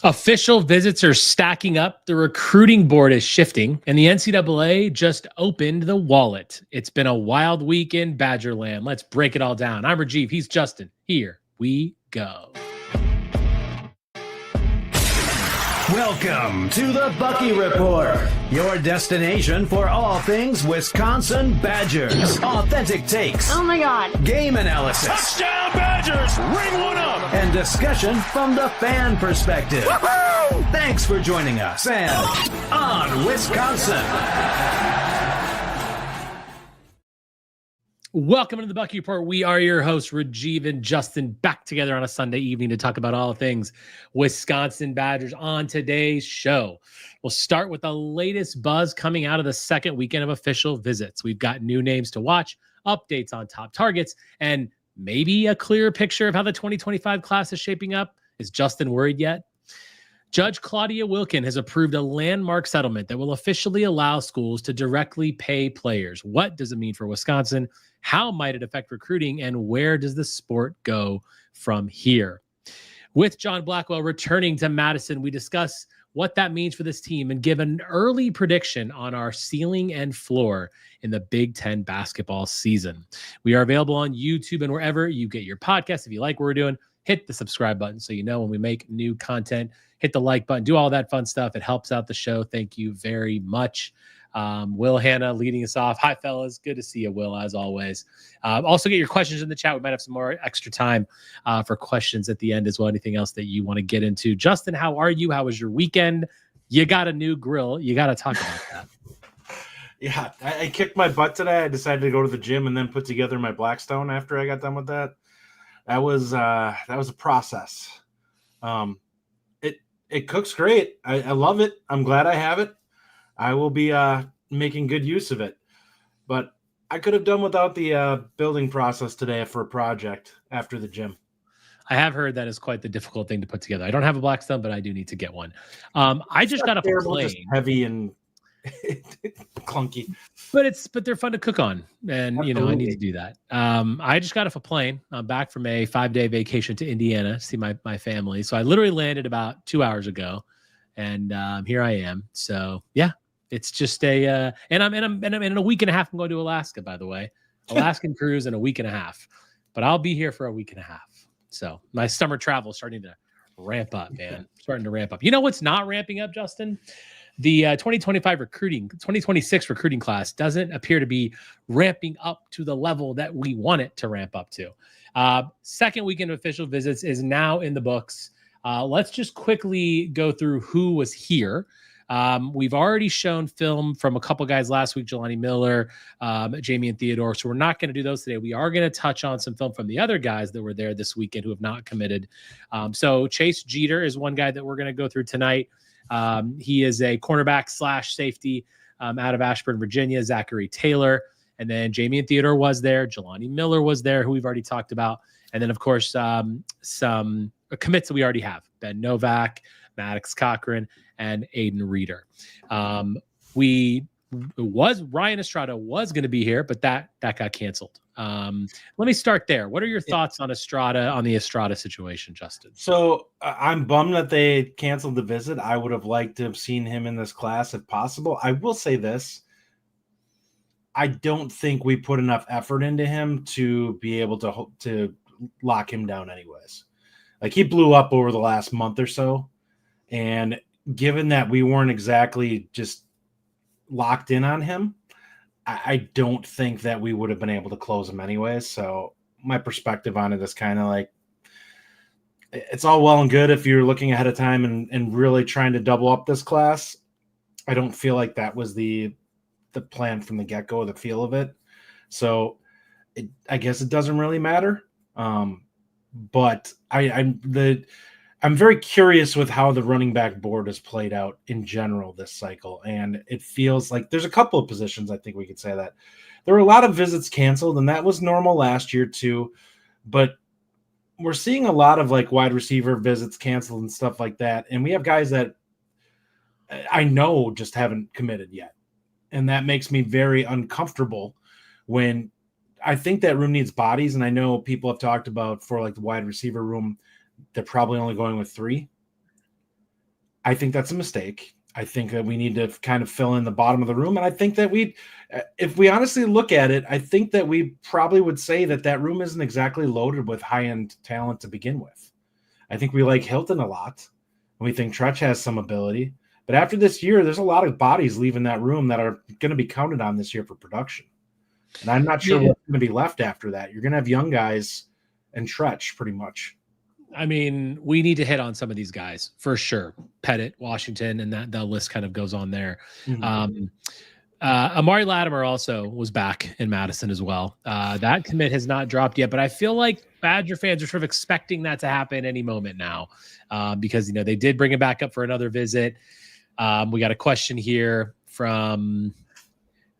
Official visits are stacking up, the recruiting board is shifting, and the NCAA just opened the wallet. It's been a wild week in Badgerland. Let's break it all down. I'm Rajiv. He's Justin. Here we go. Welcome to the Bucky Report, your destination for all things Wisconsin Badgers. Authentic takes. Oh my God. Game analysis. Touchdown Badgers! Ring one up! And discussion from the fan perspective. Woo-hoo! Thanks for joining us and on Wisconsin. Welcome to the Bucky Report. We are your hosts, Rajiv and Justin, back together on a Sunday evening to talk about all things Wisconsin Badgers. On today's show, we'll start with the latest buzz coming out of the second weekend of official visits. We've got new names to watch, updates on top targets, and maybe a clearer picture of how the 2025 class is shaping up. Is Justin worried yet? Judge Claudia Wilkin has approved a landmark settlement that will officially allow schools to directly pay players. What does it mean for Wisconsin? How might it affect recruiting? And where does the sport go from here? With John Blackwell returning to Madison, we discuss what that means for this team and give an early prediction on our ceiling and floor in the Big Ten basketball season. We are available on YouTube and wherever you get your podcasts. If you like what we're doing, hit the subscribe button so you know when we make new content. Hit the like button, do all that fun stuff. It helps out the show. Thank you very much. Will Hanna leading us off. Hi, fellas. Good to see you, Will, as always. Also, get your questions in the chat. We might have some more extra time for questions at the end as well. Anything else that you want to get into? Justin, how are you? How was your weekend? You got a new grill. You got to talk about that. Yeah, I kicked my butt today. I decided to go to the gym and then put together my Blackstone after I got done with that. That was a process. It cooks great. I love it. I'm glad I have it. I will be making good use of it. But I could have done without the building process today for a project after the gym. I have heard that is quite the difficult thing to put together. I don't have a Blackstone, but I do need to get one. I just got off a plane. Just heavy and clunky. But they're fun to cook on. And, Absolutely. you know, I need to do that. I just got off a plane. I'm back from a 5-day vacation to Indiana to see my family. So I literally landed about 2 hours ago. And here I am. So, yeah. It's just and I'm in a week and a half. I'm going to Alaska, by the way, Alaskan cruise in a week and a half, but I'll be here for a week and a half. So my summer travel is starting to ramp up, man. Starting to ramp up. You know what's not ramping up, Justin? The 2026 recruiting class doesn't appear to be ramping up to the level that we want it to ramp up to. Second weekend of official visits is now in the books. Let's just quickly go through who was here. We've already shown film from a couple guys last week, Jelani Miller, Jamie and Theodore. So we're not going to do those today. We are going to touch on some film from the other guys that were there this weekend who have not committed. So Chase Jeter is one guy that we're going to go through tonight. He is a cornerback / safety out of Ashburn, Virginia. Zachary Taylor. And then Jamie and Theodore was there. Jelani Miller was there, who we've already talked about. And then, of course, some commits that we already have. Ben Novak, Maddox Cochran, and Aiden Reeder. Ryan Estrada was going to be here, but that got canceled. Let me start there. What are your thoughts on the Estrada situation, Justin? So I'm bummed that they canceled the visit. I would have liked to have seen him in this class if possible. I will say this. I don't think we put enough effort into him to be able to lock him down anyways. Like, he blew up over the last month or so. And given that we weren't exactly just locked in on him, I don't think that we would have been able to close him anyways. So my perspective on it is kind of like, it's all well and good if you're looking ahead of time and really trying to double up this class. I don't feel like that was the plan from the get-go, the feel of it. So I guess it doesn't really matter. But I'm very curious with how the running back board has played out in general this cycle. And it feels like there's a couple of positions I think we could say that. There were a lot of visits canceled, and that was normal last year too. But we're seeing a lot of like wide receiver visits canceled and stuff like that. And we have guys that I know just haven't committed yet. And that makes me very uncomfortable when I think that room needs bodies. And I know people have talked about for like the wide receiver room, they're probably only going with 3. I think that's a mistake. I think that we need to kind of fill in the bottom of the room. And I think that if we honestly look at it, I think that we probably would say that room isn't exactly loaded with high-end talent to begin with. I think we like Hilton a lot. And we think Tretch has some ability. But after this year, there's a lot of bodies leaving that room that are going to be counted on this year for production. And I'm not sure what's going to be left after that. You're going to have young guys and Tretch pretty much. I mean, we need to hit on some of these guys for sure. Pettit, Washington, and that list kind of goes on there. Mm-hmm. Amari Latimer also was back in Madison as well. That commit has not dropped yet, but I feel like Badger fans are sort of expecting that to happen any moment now because, they did bring him back up for another visit. We got a question here from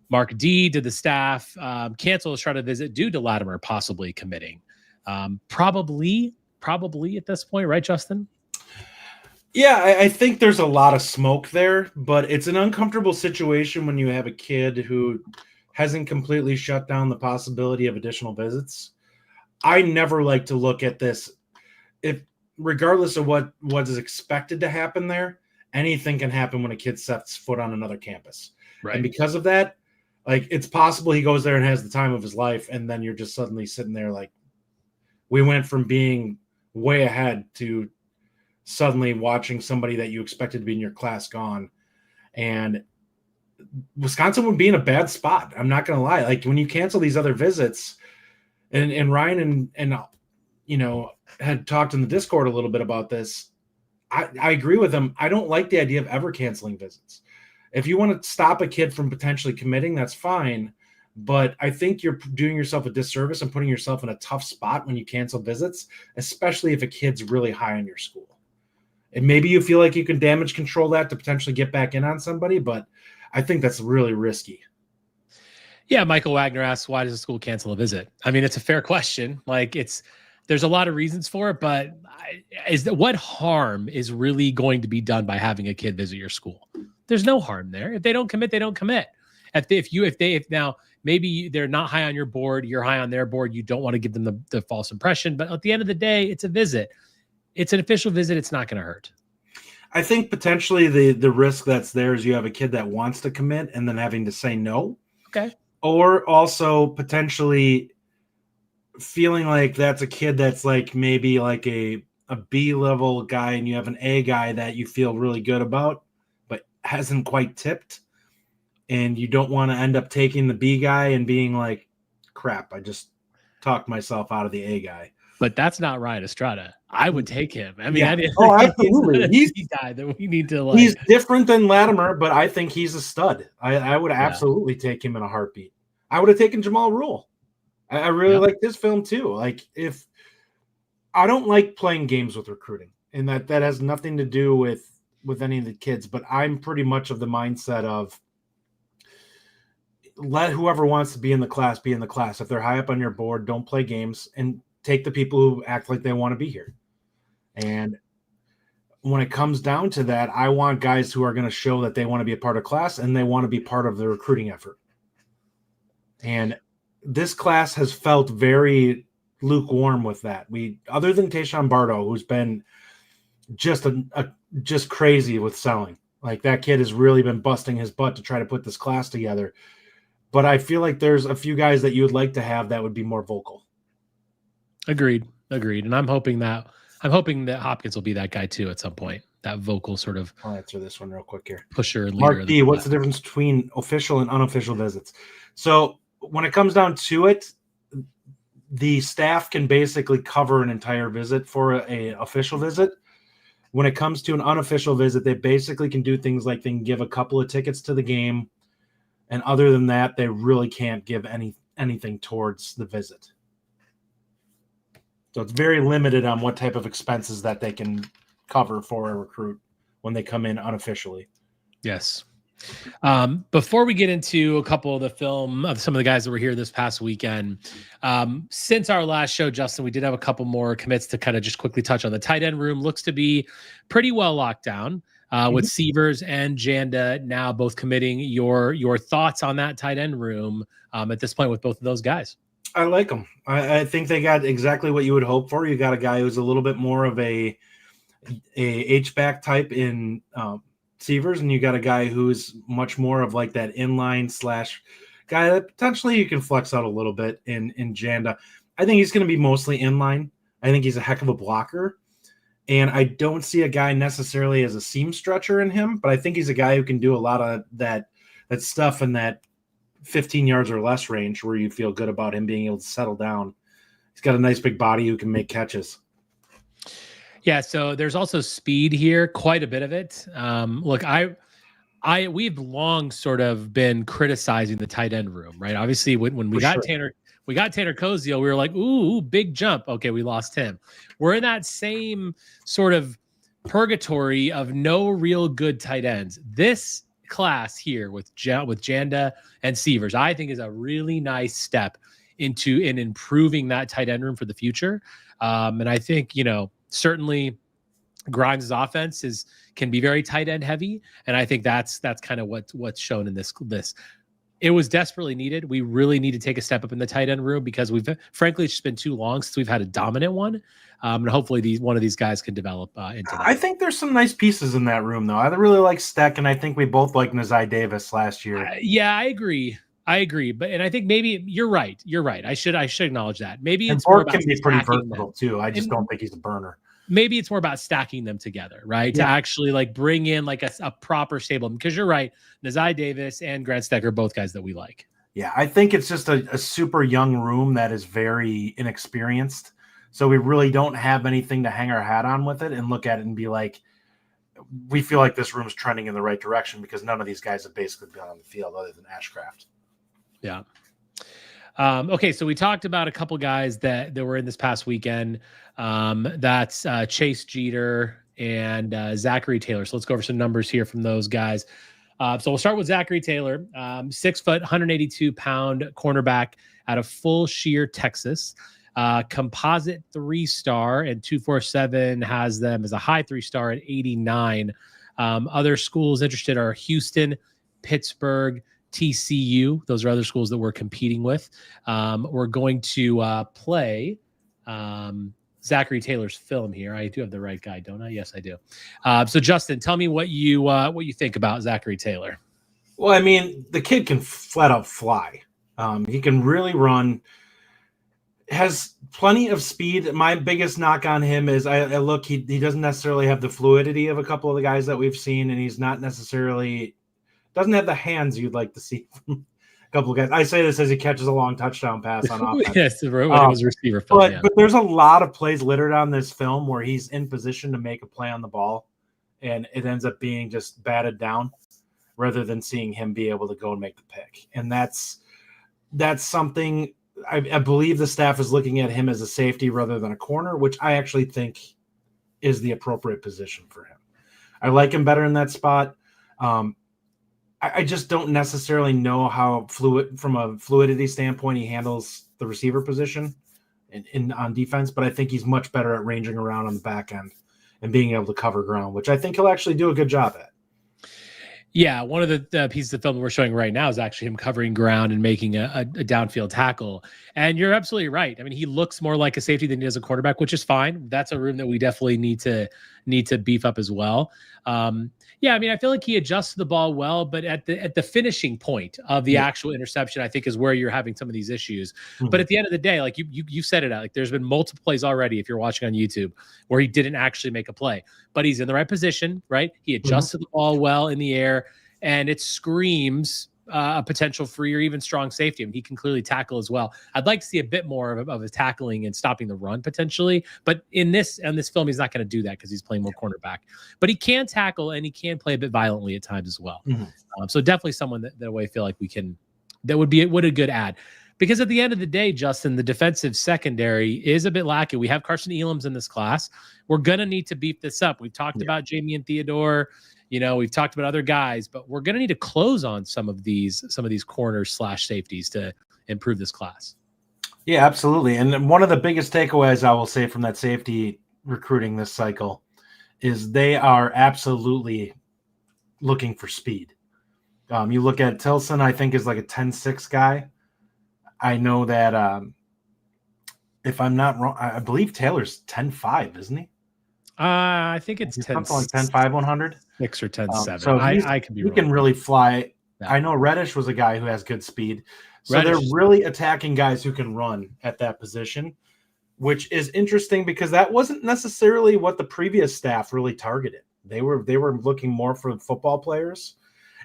Mark D to the staff. Cancel is trying to visit due to Latimer possibly committing. Probably at this point, right, Justin? Yeah, I think there's a lot of smoke there, but it's an uncomfortable situation when you have a kid who hasn't completely shut down the possibility of additional visits. I never like to look at this. If regardless of what is expected to happen there, anything can happen when a kid sets foot on another campus. Right. And because of that, like it's possible he goes there and has the time of his life, and then you're just suddenly sitting there like we went from being way ahead to suddenly watching somebody that you expected to be in your class gone. And Wisconsin would be in a bad spot. I'm not going to lie. Like when you cancel these other visits and Ryan and had talked in the Discord a little bit about this. I agree with him. I don't like the idea of ever canceling visits. If you want to stop a kid from potentially committing, that's fine. But I think you're doing yourself a disservice and putting yourself in a tough spot when you cancel visits, especially if a kid's really high in your school. And maybe you feel like you can damage control that to potentially get back in on somebody, but I think that's really risky. Yeah, Michael Wagner asks, why does the school cancel a visit? I mean, it's a fair question. Like there's a lot of reasons for it, but what harm is really going to be done by having a kid visit your school? There's no harm there. If they don't commit, they don't commit. If now maybe they're not high on your board, you're high on their board, you don't want to give them the false impression, but at the end of the day, it's a visit. It's an official visit. It's not going to hurt. I think potentially the risk that's there is you have a kid that wants to commit and then having to say no. Okay. Or also potentially feeling like that's a kid that's like maybe like a B level guy and you have an A guy that you feel really good about, but hasn't quite tipped. And you don't want to end up taking the B guy and being like, crap, I just talked myself out of the A guy. But that's not Ryan Estrada. I would take him. I mean, yeah. Absolutely. He's the guy that we need to like. He's different than Latimer, but I think he's a stud. I would absolutely take him in a heartbeat. I would have taken Jamal Rule. I really like this film too. Like if I don't like playing games with recruiting, and that has nothing to do with any of the kids, but I'm pretty much of the mindset of let whoever wants to be in the class be in the class. If they're high up on your board, don't play games and take the people who act like they want to be here. And when it comes down to that, I want guys who are going to show that they want to be a part of class and they want to be part of the recruiting effort. And this class has felt very lukewarm with that. Other than Tayshawn Bardo, who's been just just crazy with selling. Like that kid has really been busting his butt to try to put this class together. But I feel like there's a few guys that you would like to have that would be more vocal. Agreed. And I'm hoping that Hopkins will be that guy too at some point. That vocal sort of. I'll answer this one real quick here. Pusher and leader. Mark D, what's the difference between official and unofficial visits? So when it comes down to it, the staff can basically cover an entire visit for an official visit. When it comes to an unofficial visit, they basically can do things like they can give a couple of tickets to the game. And other than that, they really can't give anything towards the visit. So it's very limited on what type of expenses that they can cover for a recruit when they come in unofficially. Yes. Before we get into a couple of the film of some of the guys that were here this past weekend, since our last show, Justin, we did have a couple more commits to kind of just quickly touch on. The tight end room looks to be pretty well locked down with Severs and Janda now both committing. Your thoughts on that tight end room at this point with both of those guys? I like them. I think they got exactly what you would hope for. You got a guy who's a little bit more of a a H-back type in Severs, and you got a guy who's much more of like that inline slash guy that potentially you can flex out a little bit in Janda. I think he's going to be mostly inline. I think he's a heck of a blocker. And I don't see a guy necessarily as a seam stretcher in him, but I think he's a guy who can do a lot of that stuff in that 15 yards or less range where you feel good about him being able to settle down. He's got a nice big body who can make catches. Yeah, so there's also speed here, quite a bit of it. Look, we've long sort of been criticizing the tight end room, right? Obviously, when we got Tanner Koziel, we were like, ooh, big jump. Okay, we lost him. We're in that same sort of purgatory of no real good tight ends. This class here with Janda and Severs, I think is a really nice step in improving that tight end room for the future. And I think, certainly Grimes' offense can be very tight end heavy. And I think that's kind of what's shown in this. It was desperately needed. We really need to take a step up in the tight end room because frankly, it's just been too long since we've had a dominant one. And hopefully one of these guys can develop into that. I think there's some nice pieces in that room, though. I really like Steck, and I think we both liked Nazai Davis last year. Yeah, I agree. And I think maybe you're right. I should acknowledge that. Maybe and it's more about can be pretty versatile too. I just don't think he's a burner. Maybe it's more about stacking them together, right? Yeah. To actually like bring in like a proper stable, because you're right. Nazai Davis and Grant Steck are both guys that we like. Yeah, I think it's just a super young room that is very inexperienced. So we really don't have anything to hang our hat on with it and look at it and be like, we feel like this room's trending in the right direction because none of these guys have basically been on the field other than Ashcraft. Yeah. Okay, so we talked about a couple guys that were in this past weekend. That's Chase Jeter and Zachary Taylor. So let's go over some numbers here from those guys. So we'll start with Zachary Taylor, 6 foot, 182-pound cornerback out of Full Shear, Texas. Composite 3-star, and 247 has them as a high 3-star at 89. Other schools interested are Houston, Pittsburgh, TCU. Those are other schools that we're competing with. We're going to play Zachary Taylor's film here. I do have the right guy, don't I? Yes, I do. So Justin, tell me what you think about Zachary Taylor. Well, I mean, the kid can flat out fly. He can really run. Has plenty of speed. My biggest knock on him is I look, he doesn't necessarily have the fluidity of a couple of the guys that we've seen, and he's not necessarily doesn't have the hands you'd like to see from a couple of guys. I say this as he catches a long touchdown pass on offense. Yes, when it was receiver film. But there's a lot of plays littered on this film where he's in position to make a play on the ball, and it ends up being just batted down rather than seeing him be able to go and make the pick. And that's something I believe the staff is looking at him as a safety rather than a corner, which I actually think is the appropriate position for him. I like him better in that spot. I just don't necessarily know how from a fluidity standpoint he handles the receiver position on defense, but I think he's much better at ranging around on the back end and being able to cover ground, which I think he'll actually do a good job at. Yeah, one of the pieces of film we're showing right now is actually him covering ground and making a downfield tackle. And you're absolutely right. I mean, he looks more like a safety than he does a quarterback, which is fine. That's a room that we definitely need to beef up as well. Yeah, I mean, I feel like he adjusts the ball well, but at the finishing point of the actual interception, I think is where you're having some of these issues. Mm-hmm. But at the end of the day, like you said it out, like there's been multiple plays already, if you're watching on YouTube, where he didn't actually make a play, but he's in the right position, right? He adjusted the ball well in the air, and it screams a potential free or even strong safety. I mean, he can clearly tackle as well. I'd like to see a bit more of his tackling and stopping the run potentially, but in this film, he's not going to do that because he's playing more cornerback. But he can tackle and he can play a bit violently at times as well. Mm-hmm. So definitely someone that I feel like that would be a good add. Because at the end of the day, Justin, the defensive secondary is a bit lacking. We have Carson Elam's in this class. We're going to need to beef this up. We've talked about Jamie and Theodore. We've talked about other guys, but we're going to need to close on some of these corners / safeties to improve this class. Yeah, absolutely. And one of the biggest takeaways I will say from that safety recruiting this cycle is they are absolutely looking for speed. You look at Tilson, I think is like a 10-6 guy. I know that if I'm not wrong, I believe Taylor's 10-5, isn't he? I think it's 10 something like 10.5, 100. 6 or 10.7. So I could be he wrong. can really fly. Yeah. I know Reddish was a guy who has good speed. So Reddish. they're really attacking guys who can run at that position, which is interesting because that wasn't necessarily what the previous staff really targeted. They were looking more for football players,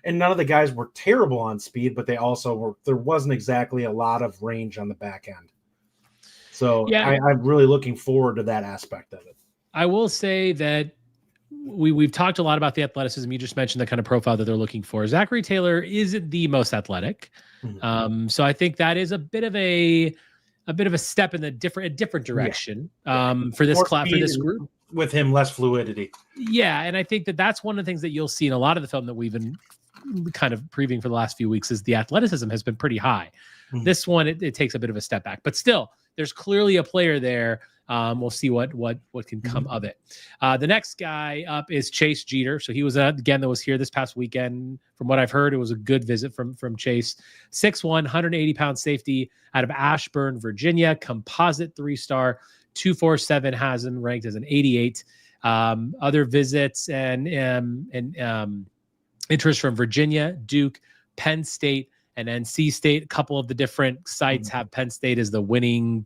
and none of the guys were terrible on speed, but they also were. There wasn't exactly a lot of range on the back end. So yeah, I'm really looking forward to that aspect of it. I will say that we've talked a lot about the athleticism. You just mentioned the kind of profile that they're looking for. Zachary Taylor isn't the most athletic, so I think that is a bit of a step in a different direction for this class, for this group. With him, less fluidity. Yeah, and I think that's one of the things that you'll see in a lot of the film that we've been kind of previewing for the last few weeks is the athleticism has been pretty high. This one, it takes a bit of a step back, but still, there's clearly a player there. We'll see what can come of it. The next guy up is Chase Jeter. So he was again that was here this past weekend. From what I've heard, it was a good visit from Chase. 6'1", 180-pound safety out of Ashburn, Virginia. Composite 3-star, 247 has him ranked as an 88. Other visits and interest from Virginia, Duke, Penn State, and NC State. A couple of the different sites have Penn State as the winning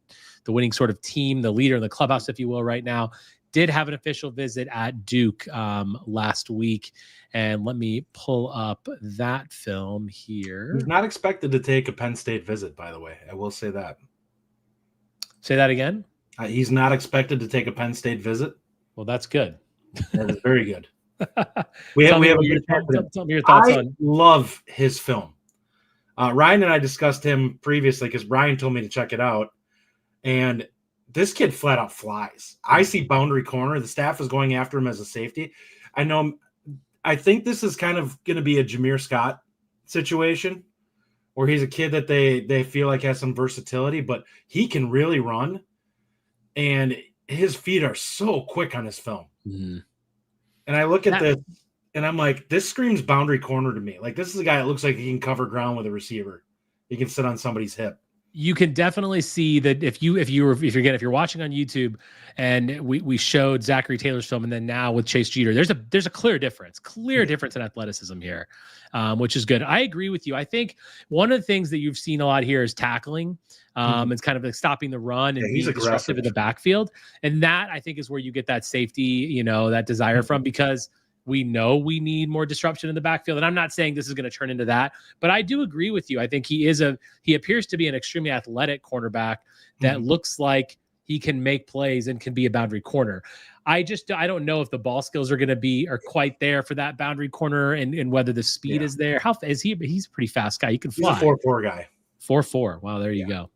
sort of team, the leader in the clubhouse, if you will, right now. Did have an official visit at Duke last week. And let me pull up that film here. He's not expected to take a Penn State visit, by the way. I will say that. Say that again? He's not expected to take a Penn State visit. Well, that's good. That is very good. we have tell me your thoughts on. I love his film. Ryan and I discussed him previously because Ryan told me to check it out. And this kid flat out flies. I see boundary corner. The staff is going after him as a safety. I think this is kind of going to be a Jameer Scott situation where he's a kid that they feel like has some versatility, but he can really run. And his feet are so quick on his film. And I look at this and I'm like, this screams boundary corner to me. Like, this is a guy that looks like he can cover ground with a receiver. He can sit on somebody's hip. You can definitely see that if you're watching on YouTube and we showed Zachary Taylor's film and then now with Chase Jeter, there's a clear difference in athleticism here, which is good. I agree with you. I think one of the things that you've seen a lot here is tackling. It's kind of like stopping the run and being disruptive in the backfield. And that I think is where you get that safety, that desire from, because we know we need more disruption in the backfield. And I'm not saying this is going to turn into that, but I do agree with you. I think he appears to be an extremely athletic cornerback that looks like he can make plays and can be a boundary corner. I don't know if the ball skills are quite there for that boundary corner and whether the speed is there. How is he? He's a pretty fast guy. He can fly. He's a 4.4 guy. 4.4. Wow. There you go.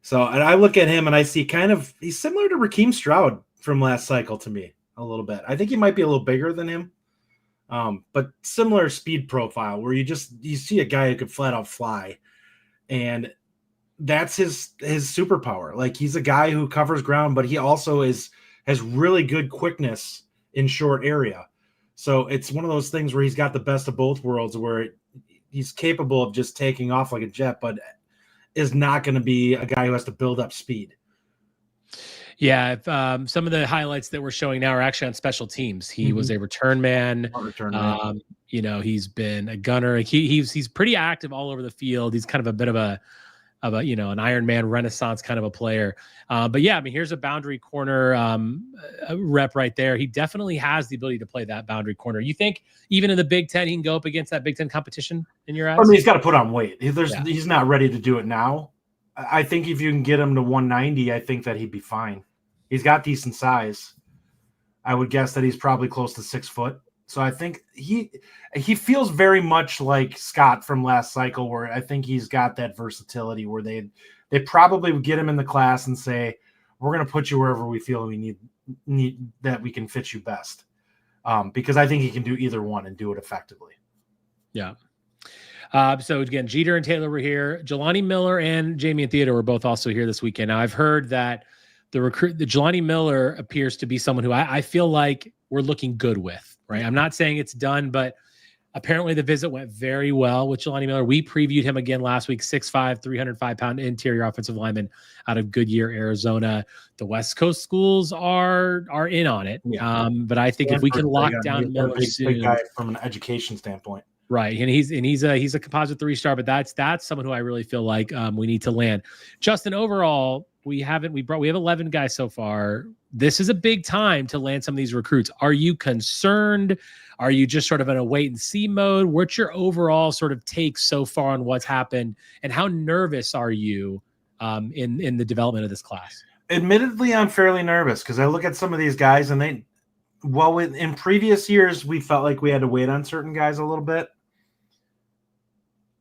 So, and I look at him and I see he's similar to Raheem Stroud from last cycle to me a little bit. I think he might be a little bigger than him. But similar speed profile where you see a guy who could flat out fly, and that's his superpower. Like, he's a guy who covers ground, but he also has really good quickness in short area. So it's one of those things where he's got the best of both worlds, where he's capable of just taking off like a jet, but is not going to be a guy who has to build up speed. Yeah, some of the highlights that we're showing now are actually on special teams. He was a return man. He's been a gunner. He's pretty active all over the field. He's kind of a bit of an Iron Man renaissance kind of a player. But yeah, I mean, here's a boundary corner rep right there. He definitely has the ability to play that boundary corner. You think even in the Big Ten, he can go up against that Big Ten competition in your eyes? I mean, he's got to put on weight. He's not ready to do it now. I think if you can get him to 190, I think that he'd be fine. He's got decent size. I would guess that he's probably close to 6 foot. So I think he feels very much like Scott from last cycle, where I think he's got that versatility where they probably would get him in the class and say, we're going to put you wherever we feel we need that we can fit you best. Because I think he can do either one and do it effectively. Yeah. So again, Jeter and Taylor were here. Jelani Miller and Jamie and Theodore were both also here this weekend. Now I've heard that the Jelani Miller appears to be someone who I feel like we're looking good with, right? I'm not saying it's done, but Apparently, the visit went very well with Jelani Miller. We previewed him again last week, 6'5", 305-pound interior offensive lineman out of Goodyear, Arizona. The West Coast schools are in on it. Yeah. But I think if we can lock down Miller big guy from an education standpoint. Right. And he's a composite 3-star, but that's someone who I really feel like we need to land. Justin, overall, we have 11 guys so far. This is a big time to land some of these recruits. Are you concerned? Are you just sort of in a wait and see mode? What's your overall sort of take so far on what's happened, and how nervous are you in the development of this class? Admittedly, I'm fairly nervous because I look at some of these guys, and in previous years, we felt like we had to wait on certain guys a little bit.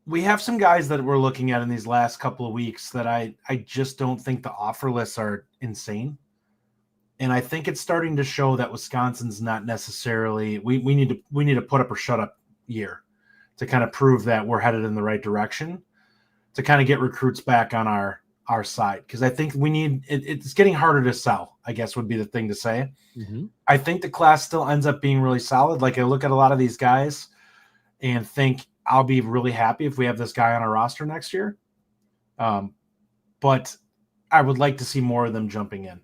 We have some guys that we're looking at in these last couple of weeks that I just don't think the offer lists are insane. And I think it's starting to show that Wisconsin's not necessarily we need to put up or shut up year to kind of prove that we're headed in the right direction, to kind of get recruits back on our side. Because I think it's getting harder to sell, I guess would be the thing to say. Mm-hmm. I think the class still ends up being really solid. Like, I look at a lot of these guys and think I'll be really happy if we have this guy on our roster next year. But I would like to see more of them jumping in.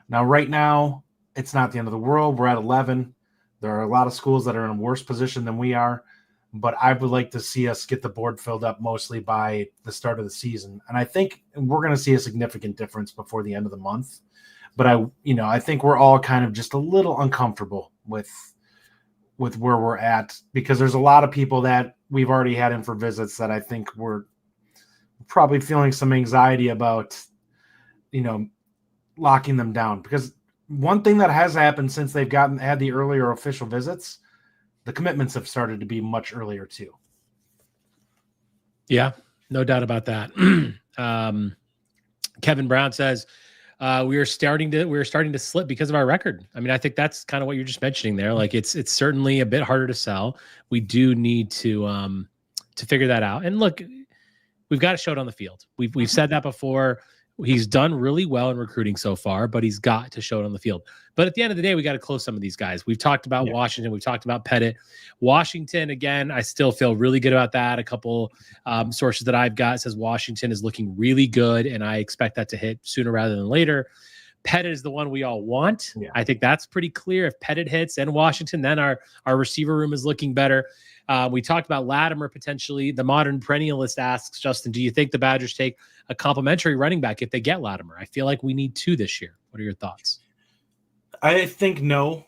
Now, right now, it's not the end of the world. We're at 11. There are a lot of schools that are in a worse position than we are, but I would like to see us get the board filled up mostly by the start of the season. And I think we're going to see a significant difference before the end of the month. But I think we're all kind of just a little uncomfortable with where we're at, because there's a lot of people that we've already had in for visits that I think we're probably feeling some anxiety about, locking them down. Because one thing that has happened since they've had the earlier official visits, the commitments have started to be much earlier too. Yeah, no doubt about that. Kevin Brown says, we are starting to slip because of our record. I mean, I think that's kind of what you're just mentioning there. Like, it's certainly a bit harder to sell. We do need to figure that out. And look, we've got to show it on the field. We've said that before. He's done really well in recruiting so far, but he's got to show it on the field. But at the end of the day, we got to close some of these guys. We've talked about Washington. We've talked about Pettit. Washington, again, I still feel really good about that. A couple sources that I've got says Washington is looking really good, and I expect that to hit sooner rather than later. Pettit is the one we all want. Yeah. I think that's pretty clear. If Pettit hits and Washington, then our receiver room is looking better. We talked about Latimer potentially. The modern perennialist asks, Justin, do you think the Badgers take a complimentary running back if they get Latimer? I feel like we need 2 this year. What are your thoughts? I think no.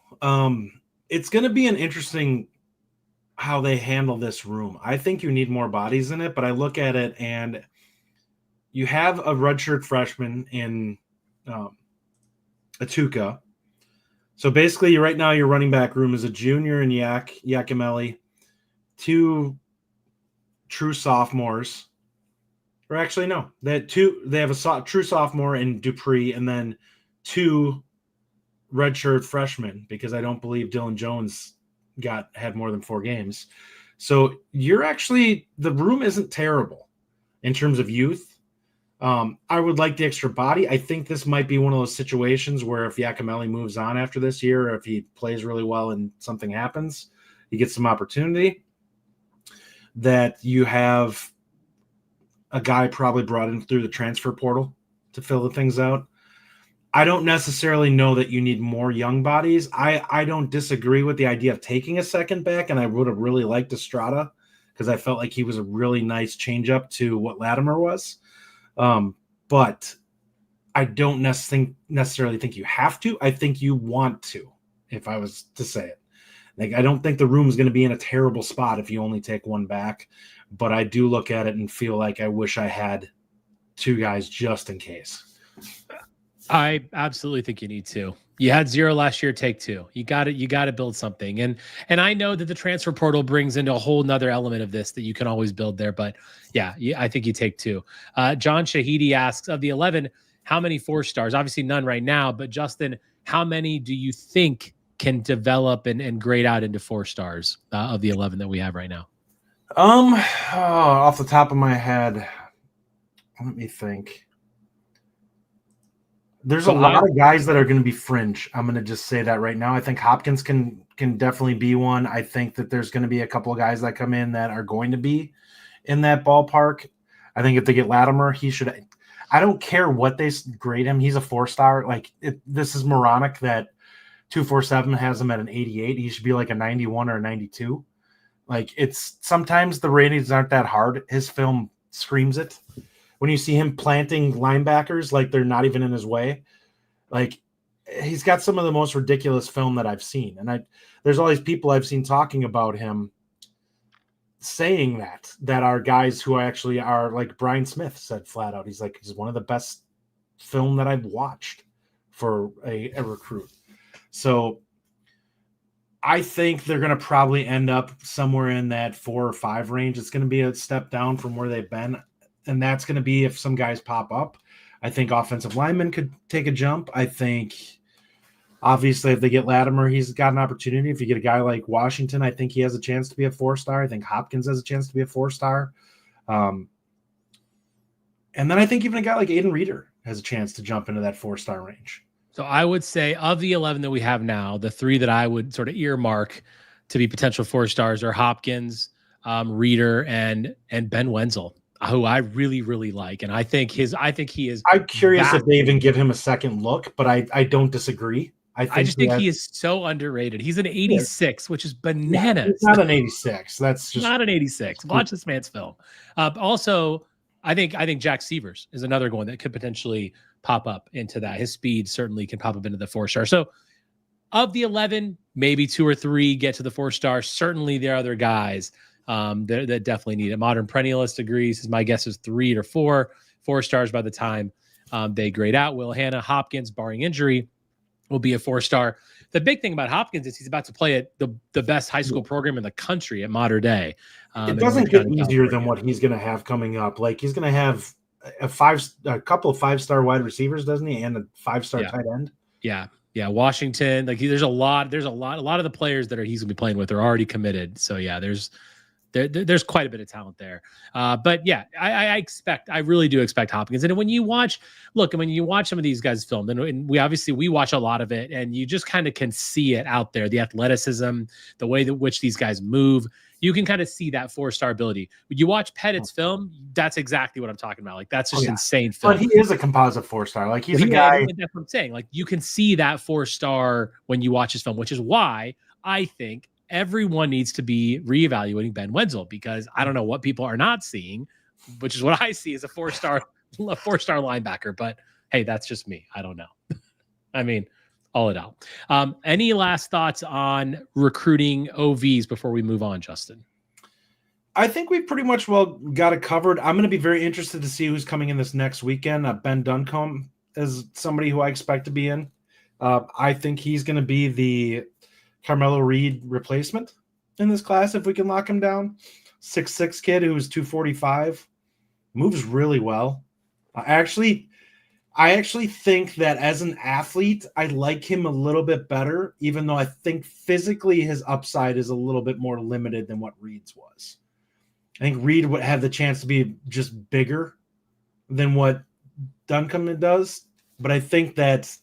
It's going to be an interesting how they handle this room. I think you need more bodies in it, but I look at it and you have a redshirt freshman in Atuka. So basically, right now your running back room is a junior in Yakimelli, 2 true sophomores. Or actually, no. They have a true sophomore in Dupree, and then 2 redshirt freshmen, because I don't believe Dylan Jones had more than 4 games. So the room isn't terrible in terms of youth. I would like the extra body. I think this might be one of those situations where if Yakimelli moves on after this year, or if he plays really well and something happens, he gets some opportunity, that you have a guy probably brought in through the transfer portal to fill the things out. I don't necessarily know that you need more young bodies. I don't disagree with the idea of taking a second back, and I would have really liked Estrada because I felt like he was a really nice change-up to what Latimer was. But I don't necessarily think you have to. I think you want to, if I was to say it. Like, I don't think the room is going to be in a terrible spot if you only take 1 back, but I do look at it and feel like I wish I had 2 guys just in case. I absolutely think you need 2. You had 0 last year, take 2. You got to build something. And I know that the transfer portal brings into a whole nother element of this that you can always build there, but I think you take 2. John Shahidi asks, of the 11, how many 4 stars? Obviously none right now, but Justin, how many do you think can develop and grade out into 4 stars of the 11 that we have right now? Off the top of my head, let me think. There's a lot of guys that are going to be fringe. I'm going to just say that right now. I think Hopkins can definitely be one. I think that there's going to be a couple of guys that come in that are going to be in that ballpark. I think if they get Latimer, he should. I don't care what they grade him. He's a 4-star. Like this is moronic that 247 has him at an 88. He should be like a 91 or a 92. Like it's sometimes the ratings aren't that hard. His film screams it. When you see him planting linebackers like they're not even in his way, like he's got some of the most ridiculous film that I've seen. And there's all these people I've seen talking about him saying that are guys who actually are, like Brian Smith said flat out. He's like, he's one of the best film that I've watched for a recruit. So I think they're going to probably end up somewhere in that 4 or 5 range. It's going to be a step down from where they've been. And that's going to be if some guys pop up. I think offensive linemen could take a jump. I think, obviously, if they get Latimer, he's got an opportunity. If you get a guy like Washington, I think he has a chance to be a 4-star. I think Hopkins has a chance to be a 4-star. And then I think even a guy like Aiden Reeder has a chance to jump into that 4-star range. So I would say of the 11 that we have now, the 3 that I would sort of earmark to be potential 4-stars are Hopkins, Reeder, and Ben Wenzel, who I really, really like. And I think he is. I'm curious if they even give him a second look, but I don't disagree. I just think he is so underrated. He's an 86, which is bananas. He's not an 86. That's just not an 86. Watch this man's film. Also, I think Jack Severs is another one that could potentially pop up into that. His speed certainly can pop up into the 4-star. So of the 11, maybe 2 or 3 get to the 4-star. Certainly there are other guys that definitely need it. Modern Perennialist agrees. My guess is 3 or 4 4-stars by the time they grade out. Will Hanna, Hopkins, barring injury, will be a 4-star. The big thing about Hopkins is he's about to play at the best high school program in the country at modern day. It doesn't get easier than what he's going to have coming up. Like he's going to have a couple of 5-star wide receivers, doesn't he? And a 5-star tight end. Yeah. Yeah. Washington. Like there's a lot of the players that he's going to be playing with are already committed. So yeah, there's quite a bit of talent there. But yeah, I really do expect Hopkins. And when you watch some of these guys film, and we watch a lot of it, and you just kind of can see it out there, the athleticism, the way that which these guys move. You can kind of see that 4-star ability. When you watch Pettit's film, that's exactly what I'm talking about. Like that's just insane film. But he is a composite 4-star. Like he's a guy. That's what I'm saying. Like you can see that 4-star when you watch his film, which is why I think everyone needs to be reevaluating Ben Wenzel, because I don't know what people are not seeing, which is what I see as a 4-star linebacker. But hey, that's just me. I don't know. I mean, all it out. Any last thoughts on recruiting OVs before we move on, Justin? I think we pretty much got it covered. I'm going to be very interested to see who's coming in this next weekend. Ben Duncombe is somebody who I expect to be in. I think he's going to be the Carmelo Reed replacement in this class if we can lock him down. 6'6" kid who's 245, moves really well. I actually think that as an athlete, I like him a little bit better, even though I think physically his upside is a little bit more limited than what Reed's was. I think Reed would have the chance to be just bigger than what Duncombe does, but I think that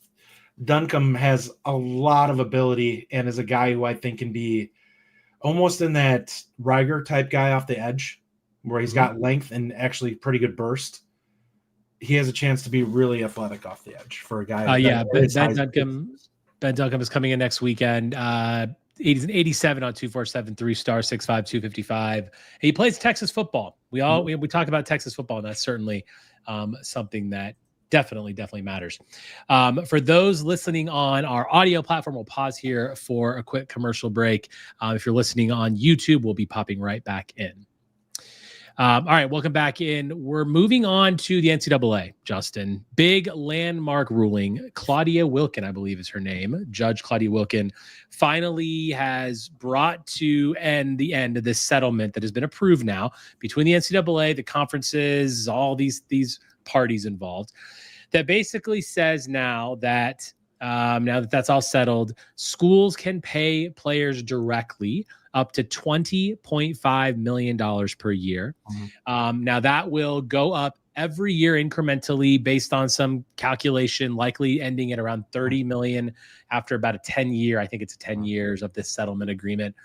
Duncombe has a lot of ability and is a guy who I think can be almost in that Riger type guy off the edge, where he's got length and actually pretty good burst. He has a chance to be really athletic off the edge for a guy. Ben Duncombe is coming in next weekend. He's an 87 on 247, 3-star, 6'5", 255. He plays Texas football. We talk about Texas football, and that's certainly something that definitely matters. For those listening on our audio platform, we'll pause here for a quick commercial break. If you're listening on YouTube, we'll be popping right back in. All right, welcome back in. We're moving on to the NCAA, Justin. Big landmark ruling. Claudia Wilkin, I believe is her name. Judge Claudia Wilkin finally has brought to the end of this settlement that has been approved now between the NCAA, the conferences, all these parties involved, that basically says now that that's all settled, schools can pay players directly up to $20.5 million per year. Now that will go up every year incrementally based on some calculation, likely ending at around 30 million after about a 10-year. I think it's 10 years of this settlement agreement.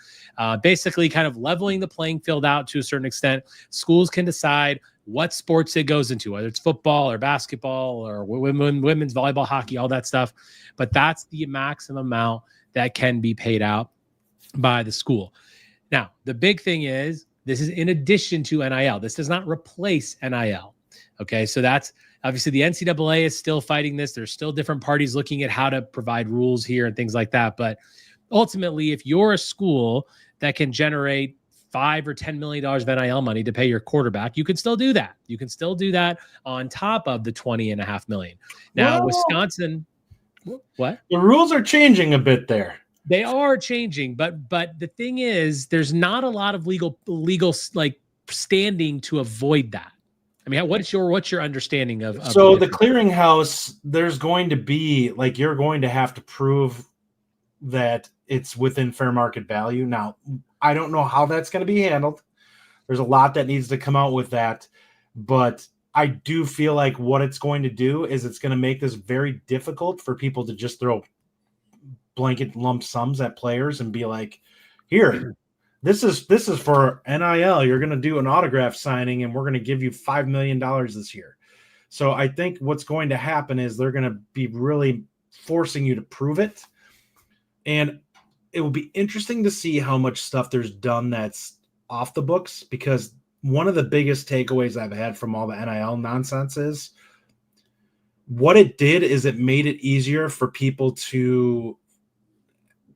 Basically kind of leveling the playing field out to a certain extent. Schools can decide what sports it goes into, whether it's football or basketball or women's volleyball, hockey, all that stuff. But that's the maximum amount that can be paid out by the school. Now, the big thing is this is in addition to NIL. This does not replace NIL. Okay, so that's obviously the NCAA is still fighting this. There's still different parties looking at how to provide rules here and things like that. But ultimately, if you're a school that can generate $5 or $10 million of NIL money to pay your quarterback, you can still do that. You can still do that on top of the $20.5 million. Now, well, Wisconsin, what? The rules are changing a bit there. They are changing, but the thing is, there's not a lot of legal like standing to avoid that. I mean, what's your understanding of so the clearinghouse? There's going to be like you're going to have to prove that it's within fair market value. Now, I don't know how that's going to be handled. There's a lot that needs to come out with that, but I do feel like what it's going to do is it's going to make this very difficult for people to just throw blanket lump sums at players and be like, here, this is for NIL. You're going to do an autograph signing and we're going to give you $5 million this year. So I think what's going to happen is they're going to be really forcing you to prove it. And it will be interesting to see how much stuff there's done that's off the books, because one of the biggest takeaways I've had from all the NIL nonsense is what it did is it made it easier for people to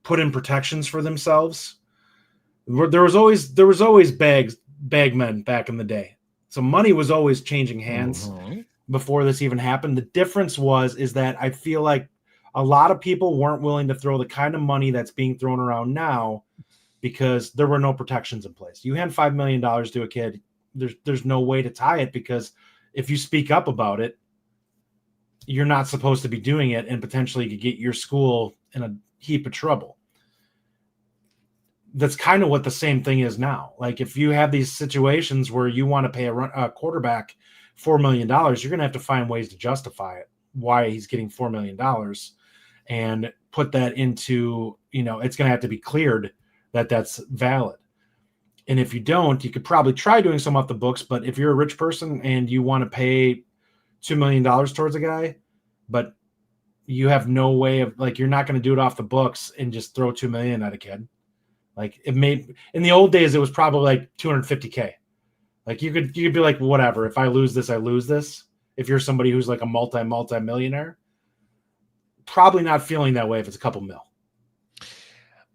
put in protections for themselves. There was always bagmen back in the day. So money was always changing hands before this even happened. The difference is that I feel like a lot of people weren't willing to throw the kind of money that's being thrown around now because there were no protections in place. You hand $5 million to a kid, there's no way to tie it, because if you speak up about it, you're not supposed to be doing it, and potentially you could get your school in a heap of trouble. That's kind of what the same thing is now. Like if you have these situations where you want to pay a quarterback $4 million, you're going to have to find ways to justify it, why he's getting $4 million, and put that into, it's going to have to be cleared that that's valid. And if you don't, you could probably try doing some off the books, but if you're a rich person and you want to pay $2 million towards a guy, but you have no way of, like, you're not going to do it off the books and just throw $2 million at a kid. Like it made, in the old days, it was probably like $250K. Like you could be like, whatever, if I lose this, I lose this. If you're somebody who's like a multi-millionaire, probably not feeling that way if it's a couple mil.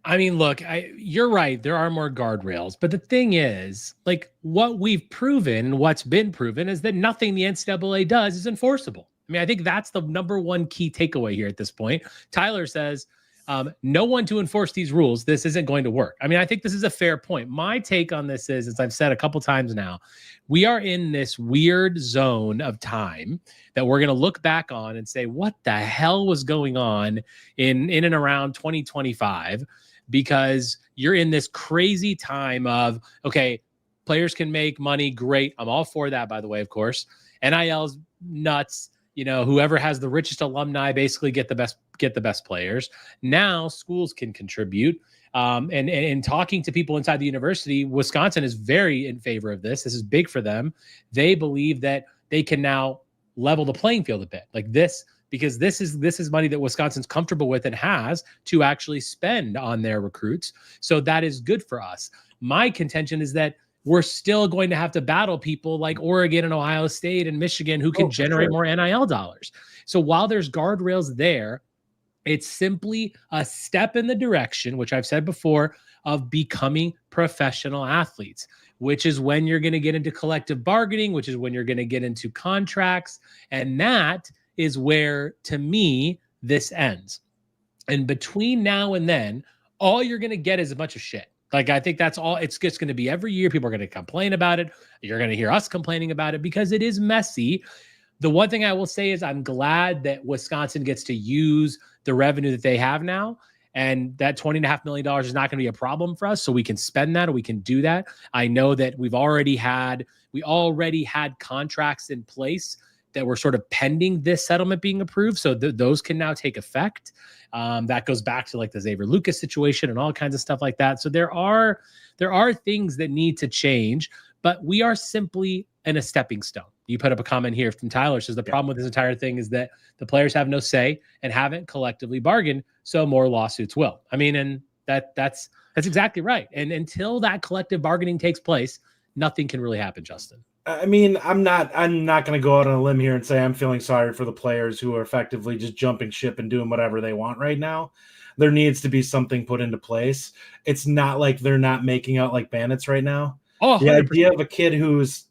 I mean, look, you're right. There are more guardrails, but the thing is, like, what we've proven, what's been proven is that nothing the NCAA does is enforceable. I mean, I think that's the number one key takeaway here at this point. Tyler says, no one to enforce these rules. This isn't going to work. I mean, I think this is a fair point. My take on this is, as I've said a couple times now, we are in this weird zone of time that we're going to look back on and say, what the hell was going on in and around 2025? Because you're in this crazy time of, okay, players can make money. Great. I'm all for that, by the way, of course. NIL's nuts. Whoever has the richest alumni basically get the best players. Now schools can contribute. And talking to people inside the university, Wisconsin is very in favor of this. This is big for them. They believe that they can now level the playing field a bit like this, because this is money that Wisconsin's comfortable with and has to actually spend on their recruits. So that is good for us. My contention is that we're still going to have to battle people like Oregon and Ohio State and Michigan who can generate more NIL dollars. So while there's guardrails there, it's simply a step in the direction, which I've said before, of becoming professional athletes, which is when you're going to get into collective bargaining, which is when you're going to get into contracts. And that is where, to me, this ends. And between now and then, all you're going to get is a bunch of shit. Like, I think that's all it's just going to be every year. People are going to complain about it. You're going to hear us complaining about it because it is messy. The one thing I will say is I'm glad that Wisconsin gets to use the revenue that they have now. And that $20.5 million is not going to be a problem for us. So we can spend that, or we can do that. I know that we already had contracts in place that were sort of pending this settlement being approved. So those can now take effect. That goes back to like the Xavier Lucas situation and all kinds of stuff like that. So there are things that need to change, but we are simply in a stepping stone. You put up a comment here from Tyler, says the problem with this entire thing is that the players have no say and haven't collectively bargained, so more lawsuits will. I mean, and that's exactly right. And until that collective bargaining takes place, nothing can really happen, Justin. I mean, I'm not going to go out on a limb here and say I'm feeling sorry for the players who are effectively just jumping ship and doing whatever they want right now. There needs to be something put into place. It's not like they're not making out like bandits right now. Oh, 100%. The idea of a kid who's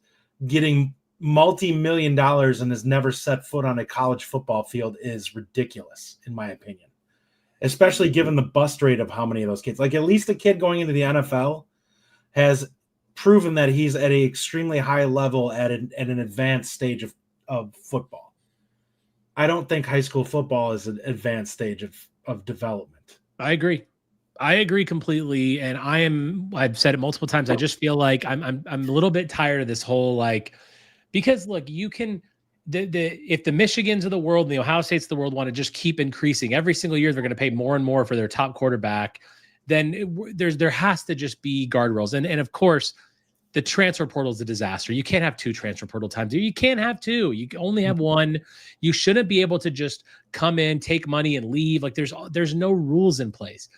getting multi-million dollars and has never set foot on a college football field is ridiculous, in my opinion, especially given the bust rate of how many of those kids, like at least a kid going into the NFL has proven that he's at an extremely high level at an advanced stage of football. I don't think high school football is an advanced stage of development. I agree completely. And I've said it multiple times. I just feel like I'm a little bit tired of this whole, like, because look, you can, if the Michigans of the world and the Ohio States of the world want to just keep increasing every single year, they're going to pay more and more for their top quarterback. Then there has to just be guardrails. And of course, the transfer portal is a disaster. You can't have two transfer portal times. You can't have two. You can only have one. You shouldn't be able to just come in, take money, and leave. Like there's no rules in place.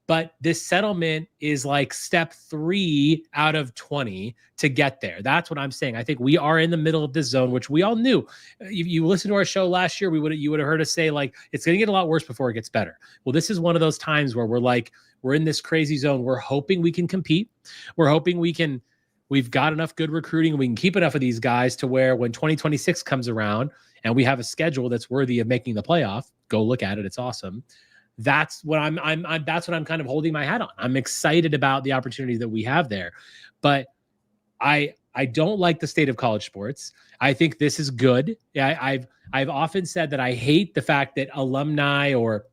But this settlement is like step 3 out of 20 to get there. That's what I'm saying. I think we are in the middle of this zone, which we all knew. If you listened to our show last year, you would have heard us say, like, it's going to get a lot worse before it gets better. Well, this is one of those times where we're in this crazy zone. We're hoping we can compete. We're hoping we've got enough good recruiting. We can keep enough of these guys to where when 2026 comes around and we have a schedule that's worthy of making the playoff, go look at it. It's awesome. That's what that's what I'm kind of holding my hat on. I'm excited about the opportunity that we have there, but I don't like the state of college sports. I think this is good. I've often said that I hate the fact that alumni or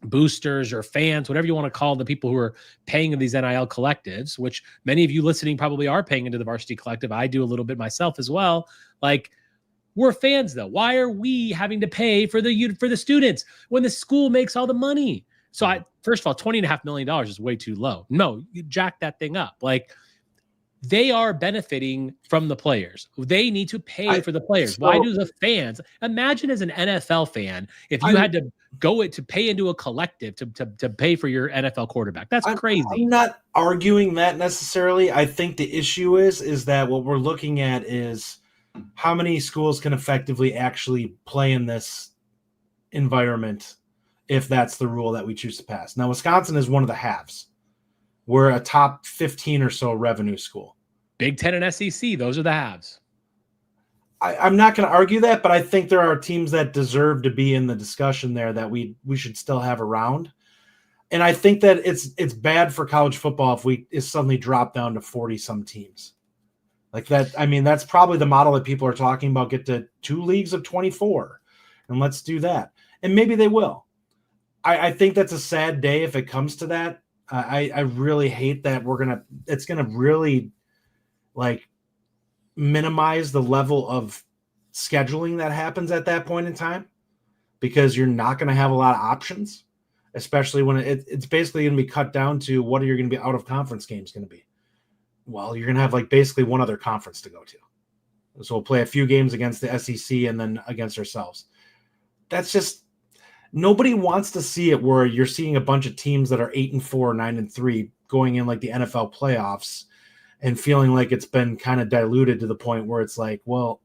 boosters or fans, whatever you want to call the people who are paying in these NIL collectives, which many of you listening probably are paying into the Varsity Collective. I do a little bit myself as well. Like, we're fans, though. Why are we having to pay for the students when the school makes all the money? So first of all, $20.5 million is way too low. No, you jack that thing up. Like, they are benefiting from the players. They need to pay for the players. Why do the fans? Imagine as an NFL fan, if you had to pay into a collective to pay for your NFL quarterback. That's crazy. I'm not arguing that necessarily. I think the issue is that what we're looking at is how many schools can effectively actually play in this environment if that's the rule that we choose to pass. Now, Wisconsin is one of the halves. We're a top 15 or so revenue school. Big Ten and SEC, those are the halves. I'm not going to argue that, but I think there are teams that deserve to be in the discussion there that we should still have around. And I think that it's bad for college football if we suddenly drop down to 40-some teams. Like that, I mean, that's probably the model that people are talking about, get to 2 leagues of 24, and let's do that. And maybe they will. I think that's a sad day if it comes to that. I really hate that it's going to really like minimize the level of scheduling that happens at that point in time, because you're not going to have a lot of options, especially when it's basically going to be cut down to what are you going to be out of conference games going to be? Well, you're going to have like basically one other conference to go to. So we'll play a few games against the SEC and then against ourselves. That's just, nobody wants to see it where you're seeing a bunch of teams that are 8-4, 9-3 going in like the NFL playoffs and feeling like it's been kind of diluted to the point where it's like, well,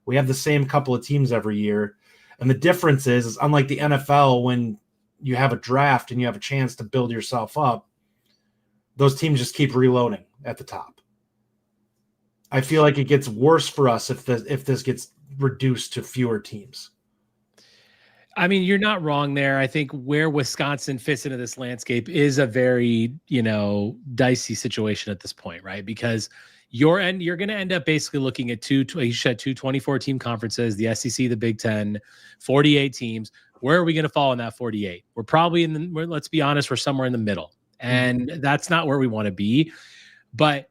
we have the same couple of teams every year. And the difference is unlike the NFL, when you have a draft and you have a chance to build yourself up, those teams just keep reloading at the top. I feel like it gets worse for us if this gets reduced to fewer teams. I mean, you're not wrong there. I think where Wisconsin fits into this landscape is a very, dicey situation at this point, right? Because you're going to end up basically looking at two 24-team conferences, the SEC, the Big Ten, 48 teams. where are we going to fall in that 48? We're probably let's be honest, we're somewhere in the middle. And that's not where we want to be. But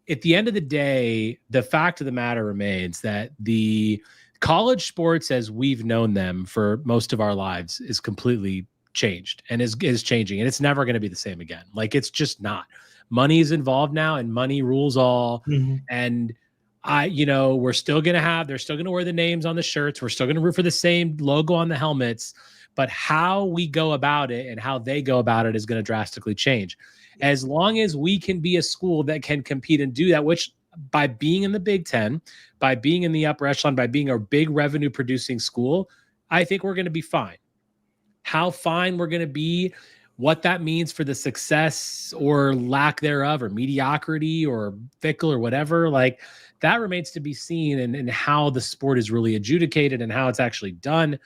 at the end of the day, the fact of the matter remains that the college sports as we've known them for most of our lives is completely changed and is changing. And it's never going to be the same again. Like, it's just not. Money is involved now, and money rules all. And we're still going to they're still going to wear the names on the shirts. We're still going to root for the same logo on the helmets, but how we go about it and how they go about it is going to drastically change. As long as we can be a school that can compete and do that, which by being in the Big Ten, by being in the upper echelon, by being a big revenue producing school, I think we're going to be fine. How fine we're going to be, what that means for the success or lack thereof, or mediocrity or fickle or whatever, like that remains to be seen, and how the sport is really adjudicated and how it's actually done.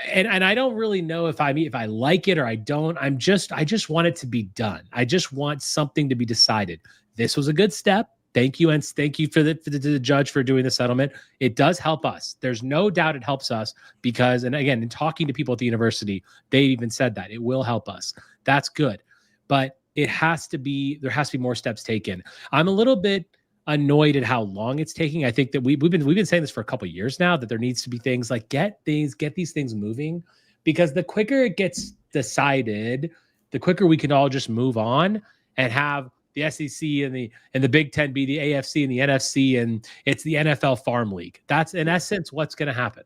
And I don't really know if I like it or I don't. I just want it to be done. I just want something to be decided. This was a good step. Thank you. And thank you for the judge for doing the settlement. It does help us. There's no doubt it helps us because, and again, in talking to people at the university, they even said that it will help us. That's good. But there has to be more steps taken. I'm a little bit annoyed at how long it's taking. I think that we've been saying this for a couple of years now, that there needs to be things like get these things moving, because the quicker it gets decided, the quicker we can all just move on and have the SEC and the Big Ten be the AFC and the NFC, and it's the NFL Farm League. That's in essence what's going to happen.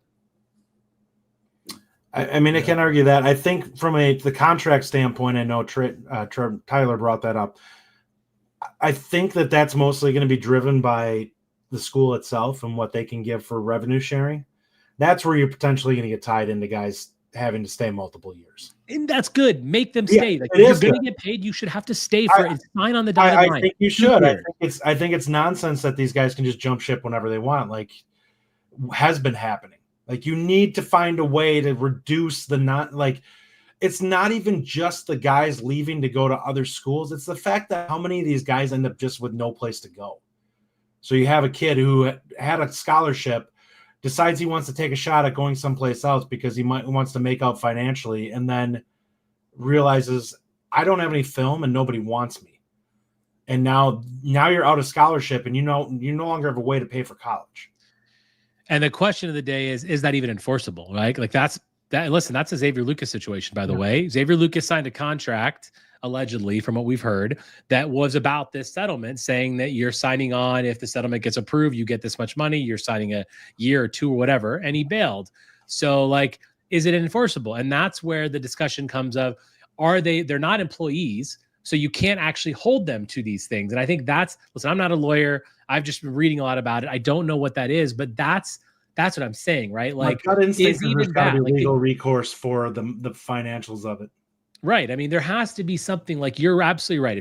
I mean, I can't argue that. I think from the contract standpoint, I know Tyler brought that up. I think that's mostly going to be driven by the school itself and what they can give for revenue sharing. That's where you're potentially going to get tied into guys having to stay multiple years. And that's good. Make them stay. Yeah, like, if you're going to get paid, you should have to stay for it. Sign on the dotted line. I think you should. I think it's nonsense that these guys can just jump ship whenever they want, like has been happening. Like, you need to find a way to reduce it's not even just the guys leaving to go to other schools. It's the fact that how many of these guys end up just with no place to go. So you have a kid who had a scholarship, decides he wants to take a shot at going someplace else because he wants to make out financially, and then realizes, I don't have any film and nobody wants me. And now you're out of scholarship, and you no longer have a way to pay for college. And the question of the day is that even enforceable, right? Like that's a Xavier Lucas situation, by the way. Xavier Lucas signed a contract, allegedly, from what we've heard, that was about this settlement, saying that you're signing on, if the settlement gets approved, you get this much money, you're signing a year or two or whatever, and he bailed. So, like, is it enforceable? And that's where the discussion comes of, they're not employees, so you can't actually hold them to these things. And I think listen, I'm not a lawyer. I've just been reading a lot about it. I don't know what that is, but that's what I'm saying, right? Like, is even that legal recourse for the financials of it? Right. I mean, there has to be something. Like, you're absolutely right.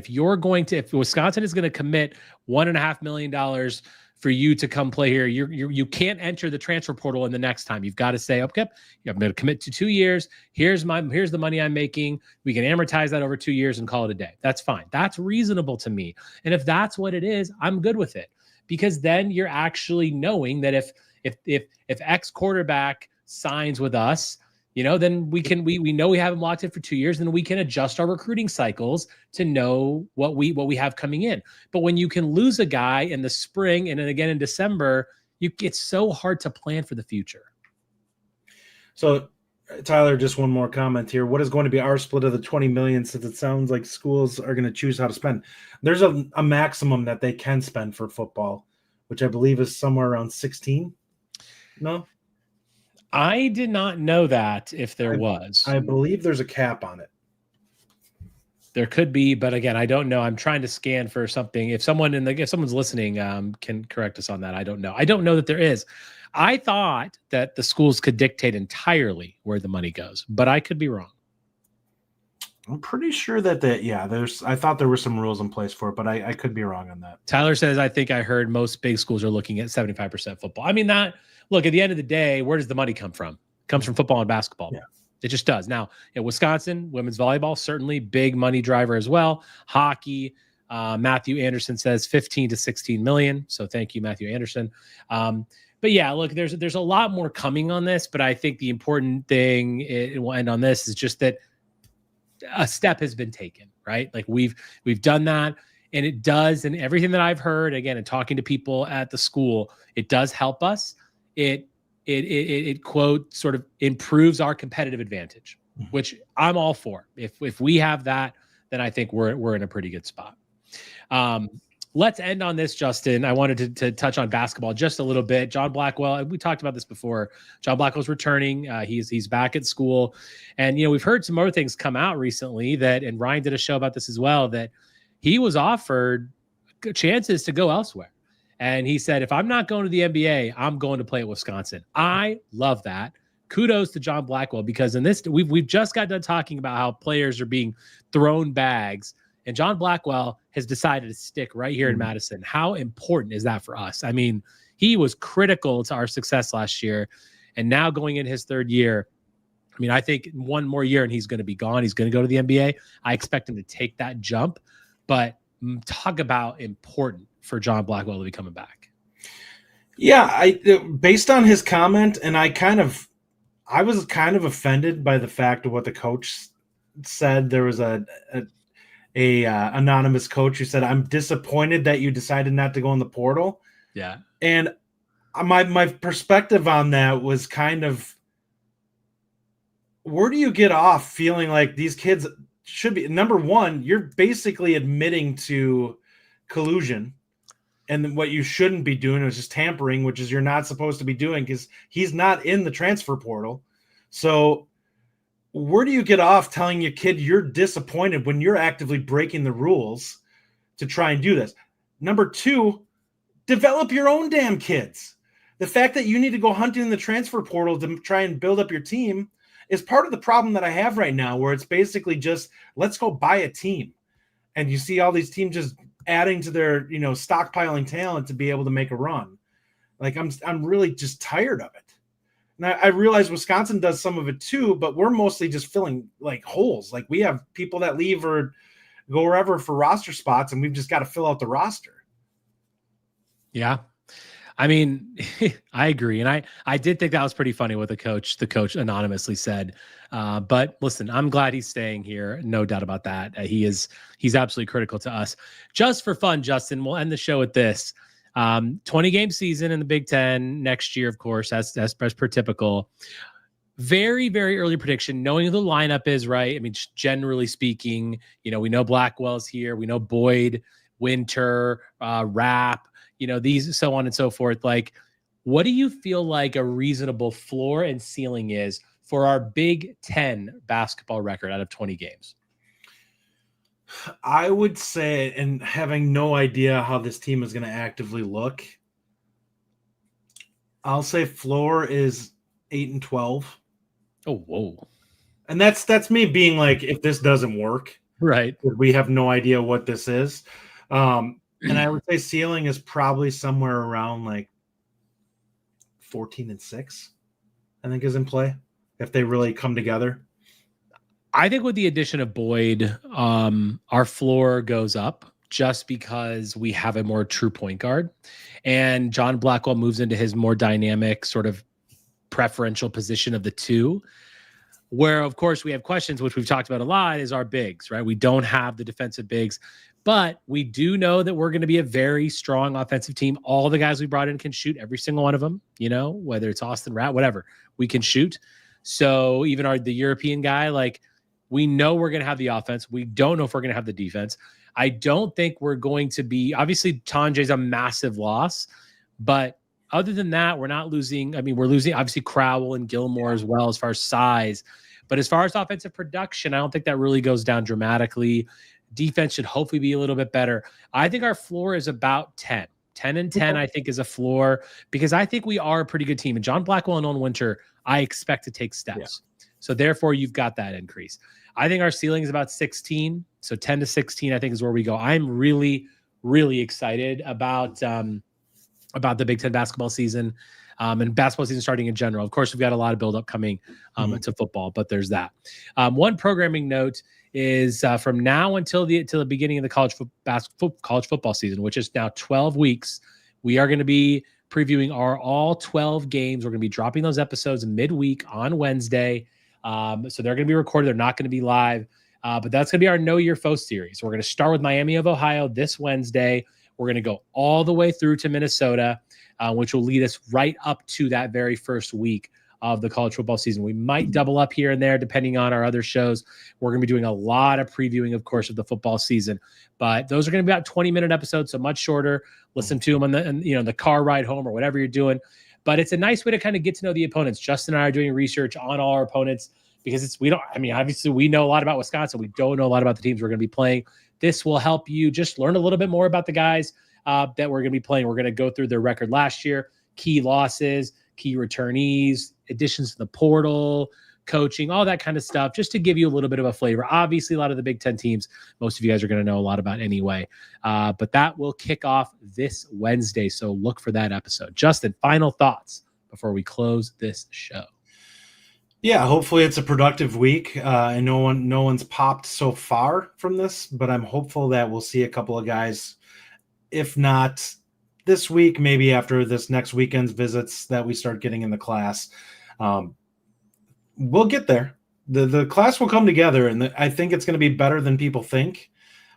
If Wisconsin is going to commit $1.5 million for you to come play here, you can't enter the transfer portal in the next time. You've got to say, okay, I'm going to commit to 2 years. Here's the money I'm making. We can amortize that over 2 years and call it a day. That's fine. That's reasonable to me. And if that's what it is, I'm good with it, because then you're actually knowing that if X quarterback signs with us, then we know we have him locked in for 2 years, then we can adjust our recruiting cycles to know what we have coming in. But when you can lose a guy in the spring and then again in December, it's so hard to plan for the future. So, Tyler, just one more comment here. What is going to be our split of the $20 million, since it sounds like schools are going to choose how to spend? There's a maximum that they can spend for football, which I believe is somewhere around 16. No? I did not know that, if there was. I believe there's a cap on it. There could be, but again, I don't know. I'm trying to scan for something. If someone's listening, can correct us on that. I don't know. I don't know that there is. I thought that the schools could dictate entirely where the money goes, but I could be wrong. I'm pretty sure that I thought there were some rules in place for it, but I could be wrong on that. Tyler says, I think I heard most big schools are looking at 75% football. I mean, look, at the end of the day, where does the money come from? It comes from football and basketball. Yeah. It just does. Now, in Wisconsin, women's volleyball, certainly big money driver as well. Hockey, Matthew Anderson says 15 to 16 million. So thank you, Matthew Anderson. But but yeah, look, there's a lot more coming on this, but I think the important thing, and we'll end on this, is just that a step has been taken, right? Like we've done that, and it does, and everything that I've heard, again, and talking to people at the school, it does help us. It quote sort of improves our competitive advantage, which I'm all for. If we have that, then I think we're in a pretty good spot. Let's end on this, Justin. I wanted to touch on basketball just a little bit. John Blackwell, we talked about this before. John Blackwell's returning. He's back at school. And, we've heard some other things come out recently and Ryan did a show about this as well, that he was offered chances to go elsewhere. And he said, if I'm not going to the NBA, I'm going to play at Wisconsin. I love that. Kudos to John Blackwell, because in this, we've just got done talking about how players are being thrown bags. And John Blackwell has decided to stick right here in Madison. How important is that for us? I mean, he was critical to our success last year. And now going in his third year, I mean, I think one more year and he's going to be gone. He's going to go to the NBA. I expect him to take that jump. But talk about important for John Blackwell to be coming back. Yeah, based on his comment, and I was kind of offended by the fact of what the coach said. There was a anonymous coach who said, "I'm disappointed that you decided not to go in the portal." Yeah. And my perspective on that was kind of, where do you get off feeling like these kids should be, number one, you're basically admitting to collusion, and what you shouldn't be doing is just tampering, which is you're not supposed to be doing, because he's not in the transfer portal. So where do you get off telling your kid you're disappointed when you're actively breaking the rules to try and do this? Number two, develop your own damn kids. The fact that you need to go hunting in the transfer portal to try and build up your team is part of the problem that I have right now, where it's basically just, let's go buy a team. And you see all these teams just adding to their, stockpiling talent to be able to make a run. Like, I'm really just tired of it. And I realize Wisconsin does some of it too, but we're mostly just filling like holes. Like, we have people that leave or go wherever for roster spots, and we've just got to fill out the roster. Yeah. I mean, I agree. And I did think that was pretty funny what the coach anonymously said. But listen, I'm glad he's staying here. No doubt about that. He's absolutely critical to us. Just for fun, Justin, we'll end the show with this. 20-game season in the Big Ten next year, of course, as per typical. Very, very early prediction, knowing who the lineup is, right? I mean, just generally speaking, we know Blackwell's here. We know Boyd, Winter, Rapp, these, so on and so forth. Like, what do you feel like a reasonable floor and ceiling is for our Big Ten basketball record out of 20 games? I would say, and having no idea how this team is going to actively look, I'll say floor is 8-12. Oh, whoa. And that's me being like, if this doesn't work, right, we have no idea what this is. And I would say ceiling is probably somewhere around like 14-6, I think, is in play if they really come together. I think with the addition of Boyd, our floor goes up just because we have a more true point guard, and John Blackwell moves into his more dynamic sort of preferential position of the two, where, of course, we have questions, which we've talked about a lot, is our bigs, right? We don't have the defensive bigs, but we do know that we're going to be a very strong offensive team. All the guys we brought in can shoot, every single one of them, whether it's Austin, Rat, whatever, we can shoot. So even the European guy, like, we know we're going to have the offense. We don't know if we're going to have the defense. I don't think we're going to be, obviously Tanjay's a massive loss, but other than that, we're not losing. I mean, we're losing obviously Crowell and Gilmore as well as far as size, but as far as offensive production, I don't think that really goes down dramatically. Defense should hopefully be a little bit better. I think our floor is about 10 and 10, I think, is a floor, because I think we are a pretty good team. And John Blackwell and Owen Winter, I expect to take steps. Yeah. So therefore, you've got that increase. I think our ceiling is about 16. So 10-16, I think, is where we go. I'm really, really excited about the Big Ten basketball season and basketball season starting in general. Of course, we've got a lot of buildup coming into football, but there's that. One programming note is from now until the beginning of the college football season, which is now 12 weeks, we are going to be previewing all 12 games. We're going to be dropping those episodes midweek on Wednesday. So they're going to be recorded. They're not going to be live. But that's going to be our Know Your Foe series. We're going to start with Miami of Ohio this Wednesday. We're going to go all the way through to Minnesota, which will lead us right up to that very first week of the college football season. We might double up here and there depending on our other shows. We're going to be doing a lot of previewing, of course, of the football season. But those are going to be about 20-minute episodes, so much shorter. Listen to them on the car ride home or whatever you're doing. But it's a nice way to kind of get to know the opponents. Justin and I are doing research on all our opponents because obviously we know a lot about Wisconsin. We don't know a lot about the teams we're going to be playing. This will help you just learn a little bit more about the guys that we're going to be playing. We're going to go through their record last year, key losses, key returnees, additions to the portal, coaching, all that kind of stuff, just to give you a little bit of a flavor. Obviously, a lot of the Big Ten teams, most of you guys are going to know a lot about anyway. But that will kick off this Wednesday, so look for that episode. Justin, final thoughts before we close this show. Yeah, hopefully it's a productive week. And no one's popped so far from this, but I'm hopeful that we'll see a couple of guys, if not this week, maybe after this next weekend's visits that we start getting in the class. We'll get there. The class will come together, and I think it's going to be better than people think,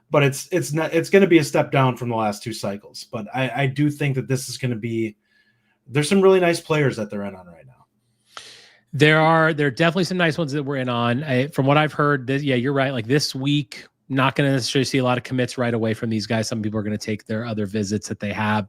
but it's going to be a step down from the last two cycles. But I do think that this is going to be, there's some really nice players that they're in on right now. There are definitely some nice ones that we're in on. From what I've heard, you're right. Like this week, not going to necessarily see a lot of commits right away from these guys. Some people are going to take their other visits that they have,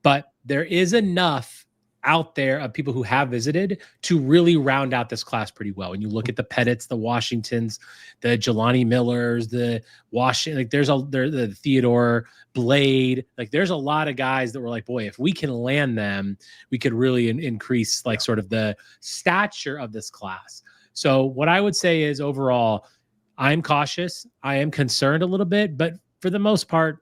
but there is enough out there of people who have visited to really round out this class pretty well. And you look at the Pettits, the Washingtons, the Jelani Millers, the Washington, like there's the Theodore Blade. Like there's a lot of guys that were like, boy, if we can land them, we could really increase like sort of the stature of this class. So what I would say is overall, I'm cautious. I am concerned a little bit, but for the most part,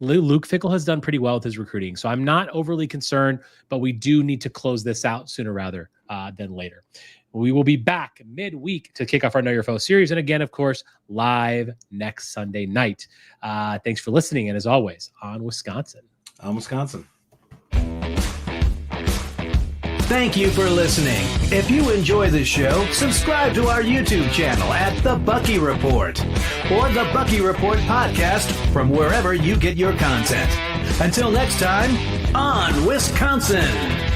Luke Fickell has done pretty well with his recruiting. So I'm not overly concerned, but we do need to close this out sooner rather than later. We will be back midweek to kick off our Know Your Foe series. And again, of course, live next Sunday night. Thanks for listening. And as always, on Wisconsin. On Wisconsin. Thank you for listening. If you enjoy the show, subscribe to our YouTube channel at The Bucky Report or The Bucky Report Podcast from wherever you get your content. Until next time, on Wisconsin.